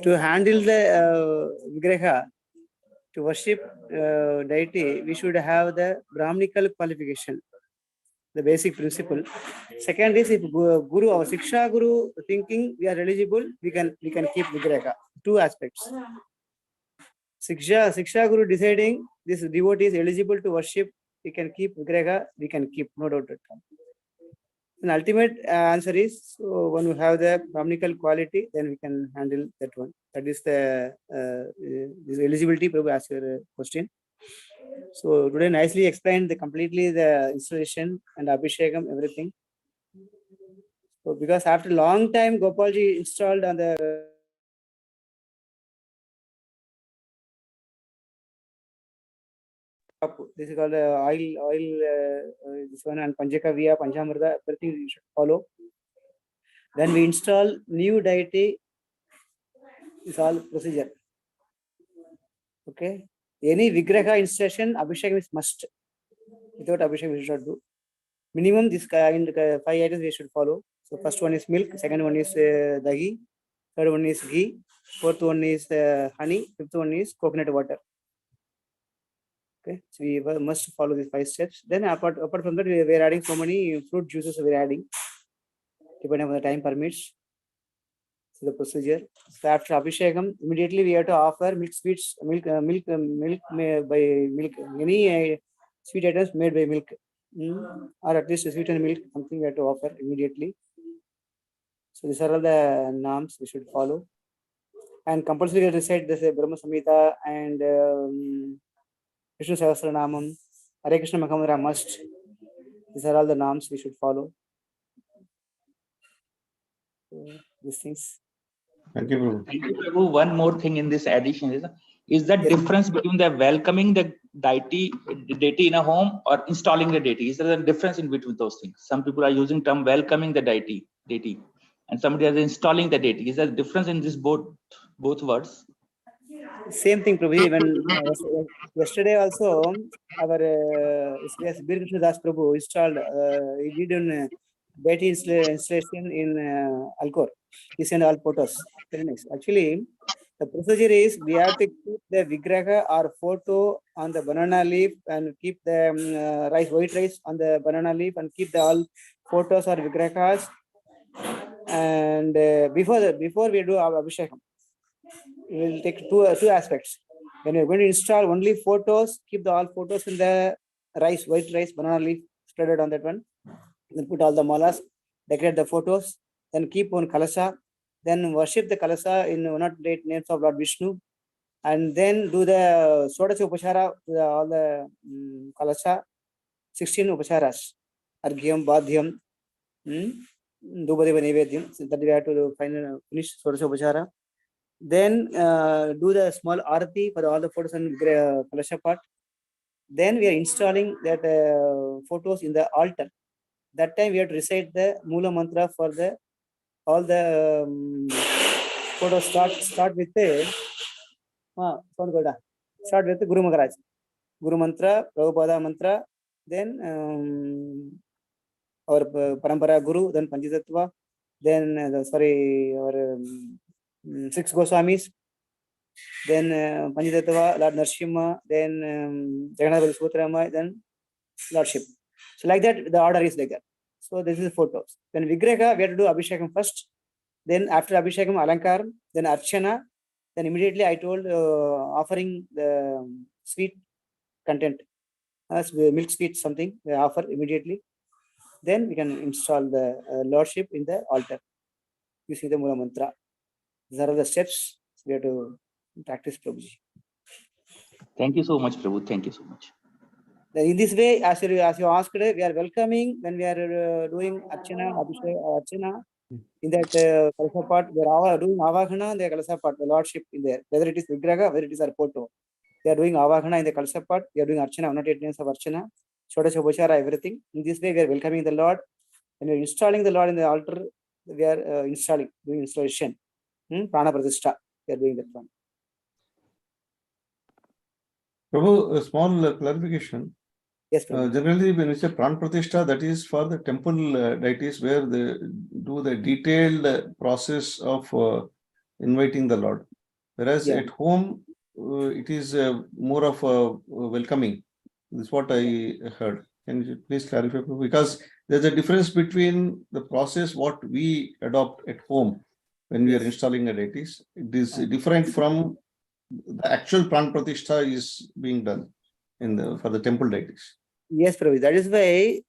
to handle the Vigraha, to worship deity, we should have the Brahminical qualification, the basic principle. Second is, if Guru, our Siksha Guru thinking we are eligible, we can keep Vigraha. Two aspects. Siksha Guru deciding this devotee is eligible to worship, we can keep Vigraha, we can keep, no doubt at all. And ultimate answer is, so when we have the Brahminical quality, then we can handle that one. That is the this eligibility. Prabhu asked your question. So today nicely explained completely the installation and abhishekam, everything. So because after a long time, Gopalji installed on the this is called oil this one, and Panchakavya, Panchamrita, everything you should follow. Then we install new deity. Is all procedure. Okay. Any Vigraha installation, Abhishek is must. Without Abhishek, we should not do. Minimum this kind 5 items we should follow. So first one is milk, second one is dahi, third one is ghee, fourth one is honey, fifth one is coconut water. Okay, so we must follow these 5 steps. Then apart from that, we are adding so many fruit juices. We are adding, depending on the time permits. So the procedure. So after Abhishekam, immediately we have to offer milk sweets, milk made by milk, any sweet items made by milk, or at least sweetened milk, something we have to offer immediately. So these are all the norms we should follow. And compulsory we recite this Brahma Samhita and Vishnu Sahasranamam, Hare Krishna Mahamudra must. These are all the norms we should follow. These things. Thank you, Prabhu. Thank you, Prabhu. One more thing in this addition is the difference between the welcoming the deity in a home or installing the deity. Is there a difference in between those things? Some people are using term welcoming the deity. and somebody is installing the deity. Is there a difference in this both words? Same thing, Prabhuji. Even yesterday also, our Bir Krishna Das Prabhu installed, he did an deity installation in Alcor. He sent all photos. Very nice. Actually, the procedure is we have to keep the vigraha or photo on the banana leaf and keep the white rice on the banana leaf and keep the all photos or vigrahas. And before we do our abhishekam, we will take two aspects. When we are going to install only photos, keep the all photos in the white rice, banana leaf spread on that one. Then put all the malas, decorate the photos, then keep on kalasa, then worship the kalasa in 108 names of Lord Vishnu, and then do the Sodasya Upachara, all the kalasa, 16 Upacharas, Arghyam, Badhyam, Dubadeva Nevedyam, so that we have to finish Sodasya Upachara. Then do the small arati for all the photos and kalasha part. Then we are installing that photos in the altar. That time we have to recite the Mula mantra for the all the photos. Start with the start with the Guru Maharaj, Guru mantra, Prabhupada mantra. Then our Parampara Guru, then Panchatattva, then our 6 Goswamis, then Panchatattva, Lord Narsimha, then Jagannath Sutrama, then Lordship. So like that, the order is like that. So this is photos. Then Vigraha, we have to do Abhishekam first. Then after Abhishekam, Alankar, then Archana. Then immediately I told offering the sweet content, milk sweet something, they offer immediately. Then we can install the Lordship in the altar using the Mula Mantra. These are the steps we have to practice, Prabhuji. Thank you so much, Prabhu. Thank you so much. In this way, as you asked, we are welcoming when we are doing Archana, Archana in that Kalasa part. We are doing Avahana in the Kalasa part, the Lordship in there. Whether it is Vigraha, whether it is our photo. We are doing Avahana in the Kalasa part. We are doing Archana, 108 names of Archana, Shodasha Upachara, everything. In this way, we are welcoming the Lord. When we are installing the Lord in the altar, we are doing installation. Prana Pratishtha, we are doing that one. Prabhu, a small clarification. Yes, Prabhu. Generally, when we say Pran Pratishtha, that is for the temple deities where they do the detailed process of inviting the Lord. Whereas at home, it is more of a welcoming. This is what I heard. Can you please clarify? Because there's a difference between the process what we adopt at home when we are installing a deities. It is different from the actual Pran Pratishtha is being done for the temple deities. Yes, Prabhu. That is why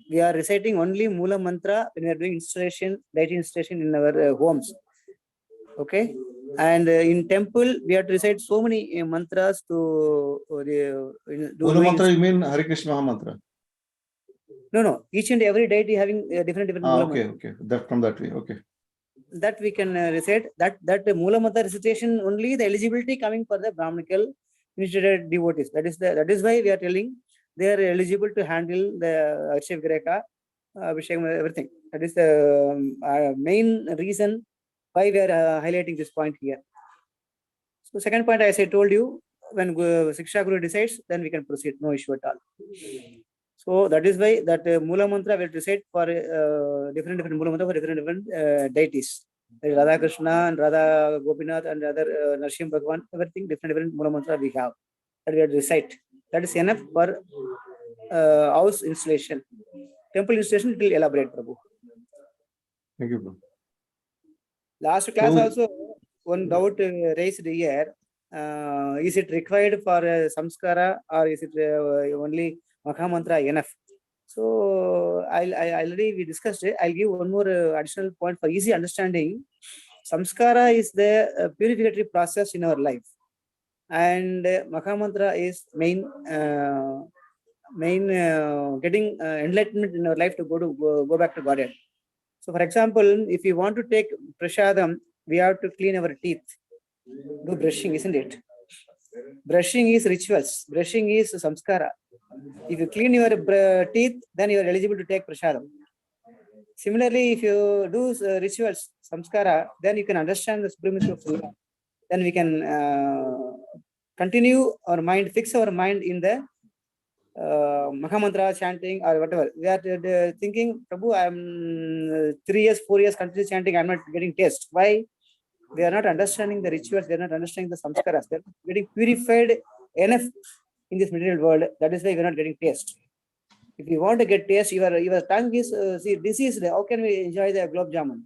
we are reciting only Mula Mantra when we are doing installation, deity installation in our homes. Okay. And in temple, we have to recite so many mantras to do. Mula Mantra, you mean Hare Krishna Maha Mantra? No. Each and every deity having different Mula Okay, Mantra. okay. That from that way, okay. That we can recite. That Mula Mantra recitation only the eligibility coming for the Brahmanical initiated devotees. That is why we are telling they are eligible to handle the Arsha Vigreka, Abhishekam, everything. That is the main reason why we are highlighting this point here. So second point, as I told you, when Siksha Guru decides, then we can proceed, no issue at all. So that is why that Mula Mantra will decide for different Mula Mantra for different deities. Like Radha Krishna and Radha Gopinath and other Narsimha Bhagwan, everything different Mula Mantra we have. That we have to recite. That is enough for house installation. Temple installation, it will elaborate, Prabhu. Thank you, Prabhu. Last class also, one doubt raised here. Is it required for samskara or is it only Maha Mantra enough? So I already we discussed it. I'll give one more additional point for easy understanding. Samskara is the purificatory process in our life, and Maha Mantra is main getting enlightenment in our life to go back to Godhead. So, for example, if you want to take prasadam, we have to clean our teeth, do brushing, isn't it? Brushing is rituals. Brushing is samskara. If you clean your teeth, then you are eligible to take prasadam. Similarly, if you do rituals, samskara, then you can understand the supremacy of Lila. Then we can continue our mind, fix our mind in the Mahamantra chanting or whatever. We are thinking, Prabhu, I'm 3 years, 4 years continuous chanting, I'm not getting taste. Why? We are not understanding the rituals, they are not understanding the samskaras. They are getting purified enough in this material world. That is why we are not getting taste. If you want to get taste, your tongue is diseased. How can we enjoy the gulab jamun?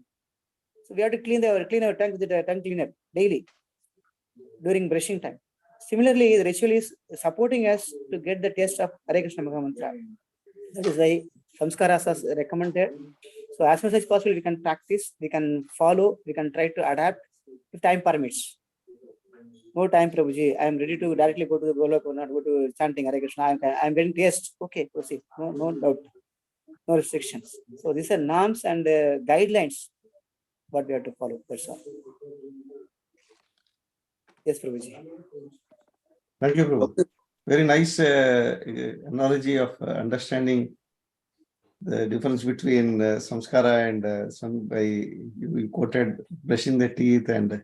So we have to clean our tongue with the tongue cleaner daily during brushing time. Similarly, the ritual is supporting us to get the taste of Hare Krishna Mahamantra. That is why samskaras are recommended. So as much as possible, we can practice, we can follow, we can try to adapt if time permits. No time, Prabhuji. I am ready to directly go to the Golok or not go to chanting Hare Krishna. I am getting taste. Okay, proceed. No doubt. No restrictions. So these are norms and guidelines what we have to follow. That's all. Yes, Prabhuji. Thank you, Prabhu. Very nice analogy of understanding the difference between samskara and some by you quoted brushing the teeth, and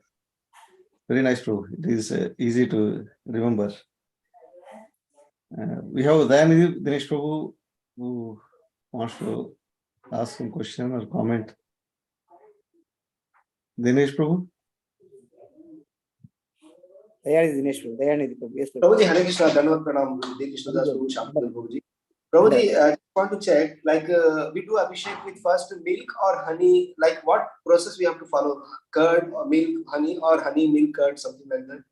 very nice, Prabhu. It is easy to remember. We have Dayanidhi Dinesh Prabhu who wants to ask some question or comment. Dinesh Prabhu. Dinesh Prabhu. Dayanidhi Prabhu. Yes, Prabhu. Prabhuji, Hare Krishna, Dhanavad Pranam, Desh Krishna Das Prabhu, Shampadal Prabhuji. Prabhuji, I just want to check, like we do Abhishek with first milk or honey, like what process we have to follow? Curd or milk, honey, or honey, milk, curd, something like that?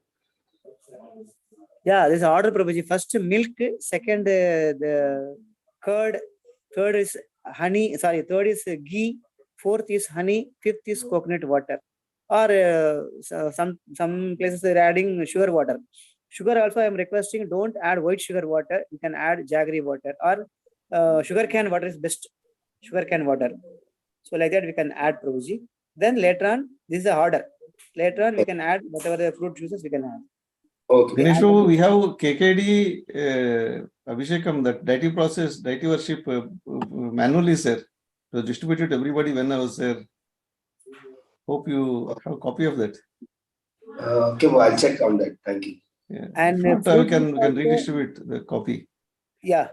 Yeah, this is order, Prabhuji. First milk, second the curd, third is honey, sorry, third is ghee, fourth is honey, fifth is coconut water. Or some places they're adding sugar water. Sugar also I am requesting, don't add white sugar water. You can add jaggery water or sugar cane water is best. Sugar cane water. So like that we can add, Prabhuji. Then later on, this is the order. Later on we can add whatever the fruit juices we can add. Okay. Dinesh Prabhu, we have KKD Abhishekam, that deity process, deity worship manual is there. It was distributed to everybody when I was there. Hope you have a copy of that. Okay, well, I'll check on that. Thank you. Yeah. And if not, we can redistribute the copy. Yeah.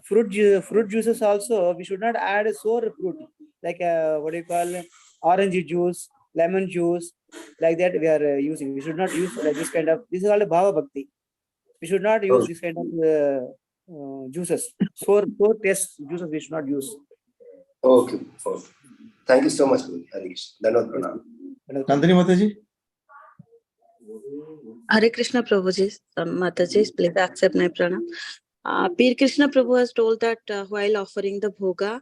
Fruit juices also, we should not add sour fruit. Like what do you call orange juice, lemon juice, like that we are using. We should not use this kind of, this is called Bhava Bhakti. We should not use this kind of juices. Sour taste juices we should not use. Okay. Thank you so much, Hare Krishna. Dhanavad Pranam. Nandini Mataji. Hare Krishna Prabhuji, Mataji, please accept my pranam. Pir Krishna Prabhu has told that while offering the bhoga,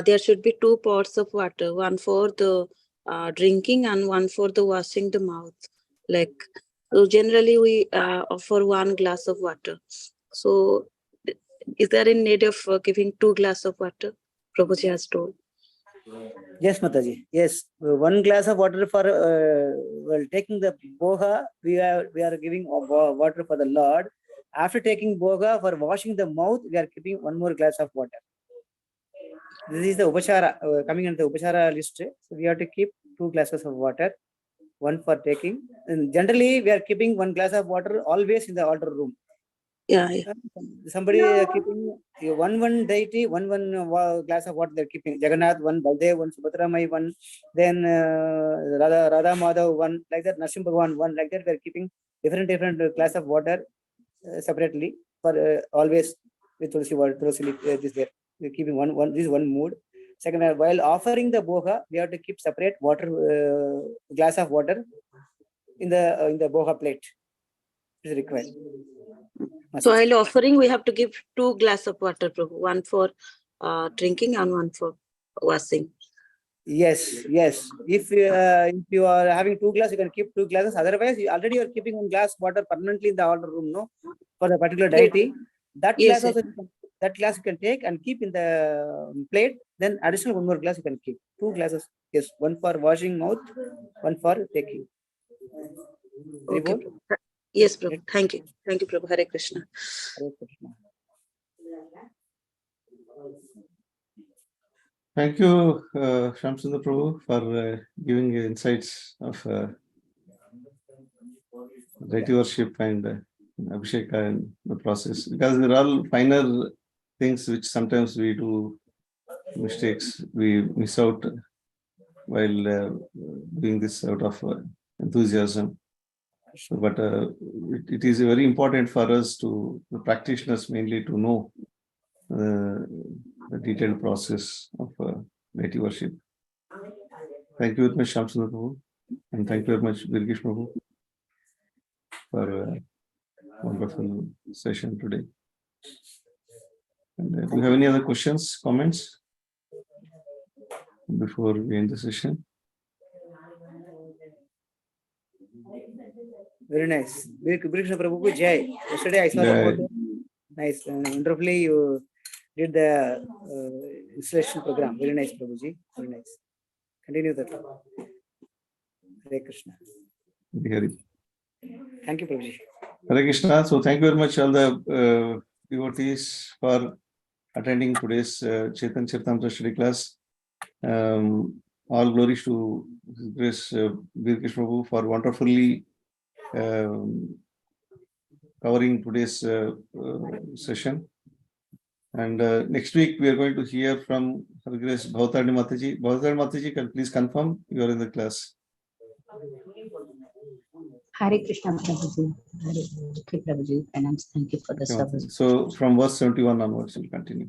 there should be 2 pots of water, one for the drinking and one for the washing the mouth. Like, so generally we offer 1 glass of water. So is there a need of giving 2 glasses of water? Prabhuji has told. Yes, Mataji. Yes, 1 glass of water for well, taking the bhoga. We are giving water for the Lord. After taking bhoga, for washing the mouth, we are keeping 1 more glass of water. This is the upachara coming in the upachara list. So we have to keep 2 glasses of water, 1 for taking. And generally, we are keeping 1 glass of water always in the altar room. Yeah. Somebody keeping one deity, one glass of water they're keeping. Jagannath 1, Baldev 1, Subhadramai 1, then Radha Madhav 1, like that, Narasimha Bhagwan 1, like that. We're keeping different glass of water separately for always with Tulsi water, Tulsi this there. We're keeping one. This is one mood. Second, while offering the bhoga, we have to keep separate water glass of water in the bhoga plate. Is required. So while offering, we have to give 2 glasses of water, Prabhu, 1 for drinking and 1 for washing. Yes. If you are having 2 glasses, you can keep 2 glasses. Otherwise, you are keeping 1 glass water permanently in the altar room, no, for the particular deity. That glass also, that glass you can take and keep in the plate. Then additional 1 more glass you can keep. 2 glasses. Yes, 1 for washing mouth, 1 for taking. Okay. Yes, Prabhu. Thank you, Prabhu. Hare Krishna. Hare Krishna. Thank you, Shamsundar Prabhu, for giving insights of deity worship and Abhishek and the process, because there are all finer things which sometimes we do mistakes, we miss out while doing this out of enthusiasm. But it is very important for us to, the practitioners mainly, to know the detailed process of deity worship. Thank you very much, Shamsundar Prabhu, and thank you very much, Virgish Prabhu, for a wonderful session today. And, do you have any other questions, comments before we end the session? Very nice. Krishna Prabhu ko jai. Yesterday I saw the Jai. photo. Nice. Wonderfully you did the installation program. Very nice, Prabhuji. Very nice. Continue that. Hare Krishna. Hari. Thank you, Prabhuji. Hare Krishna. So thank you very much all the devotees for attending today's Chetan Charitamrita study class. All glories to His Grace Veer Krishna Prabhu for wonderfully covering today's session. And next week we are going to hear from Her Grace Bhavatarani Mataji. Bhavatarani Mataji, can please confirm you are in the class. Hare Krishna Prabhuji. Hare Krishna Prabhuji. And thank you for the service. So from verse 71 onwards, we'll continue.